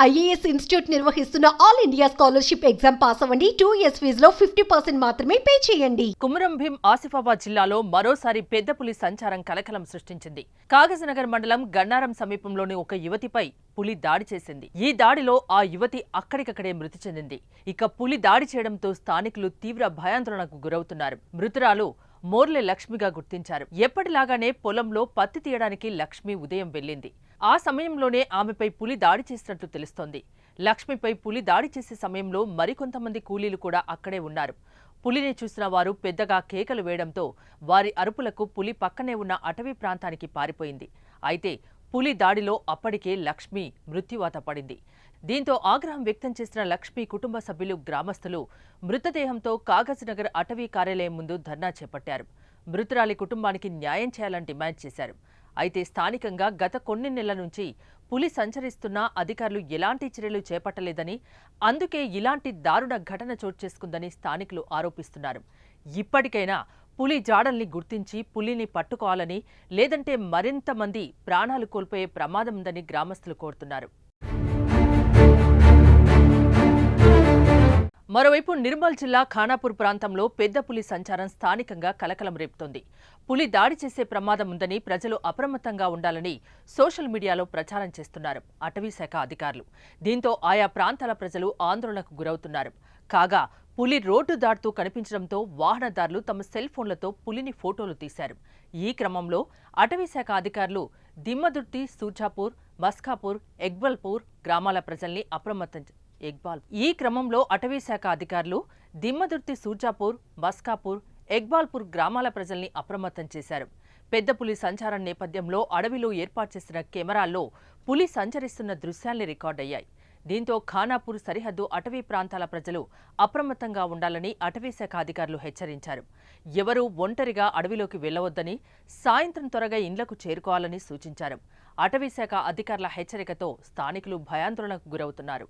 IAS institute నిర్వహిస్తున్న all India scholarship exam pass అవ్వండి. 2 years ఫీజులో 50% మాత్రమే పే చేయండి. కుమరం భీం ఆసిఫాబాద్ జిల్లాలో మరోసారి పెద్ద పులి సంచారం కలకలం సృష్టించింది. కాగజ్నగర్ మండలం గన్నారం సమీపంలోని ఒక యువతిపై పులి దాడి చేసింది. ఈ దాడిలో ఆ యువతి అక్కడికక్కడే మృతి చెందింది. ఇక పులి దాడి చేయడంతో స్థానికులు తీవ్ర భయాందోళనకు గురవుతున్నారు. మృతురాలు మోర్లె లక్ష్మిగా గుర్తించారు. ఎప్పటిలాగానే పొలంలో పత్తి తీయడానికి లక్ష్మి ఉదయం వెళ్లింది. ఆ సమయంలోనే ఆమెపై పులి దాడి చేసినట్లు తెలుస్తోంది. లక్ష్మిపై పులి దాడి చేసే సమయంలో మరికొంతమంది కూలీలు కూడా అక్కడే ఉన్నారు. పులిని చూసిన వారు పెద్దగా కేకలు వేయడంతో వారి అరుపులకు పులి పక్కనే ఉన్న అటవీ ప్రాంతానికి పారిపోయింది. అయితే పులి దాడిలో అప్పటికే లక్ష్మి మృత్యువాత పడింది. దీంతో ఆగ్రహం వ్యక్తం చేసిన లక్ష్మి కుటుంబ సభ్యులు, గ్రామస్తులు మృతదేహంతో కాగజ్నగర్ అటవీ కార్యాలయం ముందు ధర్నా చేపట్టారు. మృతురాలి కుటుంబానికి న్యాయం చేయాలని డిమాండ్ చేశారు. అయితే స్థానికంగా గత కొన్ని నెలల నుంచి పులి సంచరిస్తున్నా అధికారులు ఎలాంటి చర్యలు చేపట్టలేదని, అందుకే ఇలాంటి దారుణ ఘటన చోటు చేసుకుందని స్థానికులు ఆరోపిస్తున్నారు. ఇప్పటికైనా పులి జాడల్ని గుర్తించి పులిని పట్టుకోవాలని, లేదంటే మరింత మంది ప్రాణాలు కోల్పోయే ప్రమాదం ఉందని గ్రామస్తులు కోరుతున్నారు. మరోవైపు నిర్మల్ జిల్లా ఖానాపూర్ ప్రాంతంలో పెద్ద పులి సంచారం స్థానికంగా కలకలం రేపుతోంది. పులి దాడి చేసే ప్రమాదం ఉందని ప్రజలు అప్రమత్తంగా ఉండాలని సోషల్ మీడియాలో ప్రచారం చేస్తున్నారు అటవీశాఖ అధికారులు. దీంతో ఆయా ప్రాంతాల ప్రజలు ఆందోళనకు గురవుతున్నారు. కాగా పులి రోడ్డు దాటుతూ కనిపించడంతో వాహనదారులు తమ సెల్ ఫోన్లతో పులిని ఫోటోలు తీశారు. ఈ క్రమంలో అటవీశాఖ అధికారులు దిమ్మదుర్తి, సూర్జాపూర్, మస్కాపూర్, ఎగ్బల్పూర్ గ్రామాల ప్రజల్ని అప్రమత్తం ఈ క్రమంలో అటవీశాఖ అధికారులు దిమ్మదుర్తి, సూర్జాపూర్, మస్కాపూర్, ఎగ్బాల్పూర్ గ్రామాల ప్రజల్ని అప్రమత్తం చేశారు. పెద్ద పులి సంచారం నేపథ్యంలో అడవిలో ఏర్పాటు చేసిన కెమెరాల్లో పులి సంచరిస్తున్న దృశ్యాల్ని రికార్డయ్యాయి. దీంతో ఖానాపూర్ సరిహద్దు అటవీ ప్రాంతాల ప్రజలు అప్రమత్తంగా ఉండాలని అటవీశాఖ అధికారులు హెచ్చరించారు. ఎవరూ ఒంటరిగా అడవిలోకి వెళ్లవద్దని, సాయంత్రం త్వరగా ఇండ్లకు చేరుకోవాలని సూచించారు. అటవీశాఖ అధికారుల హెచ్చరికతో స్థానికులు భయాందోళనకు గురవుతున్నారు.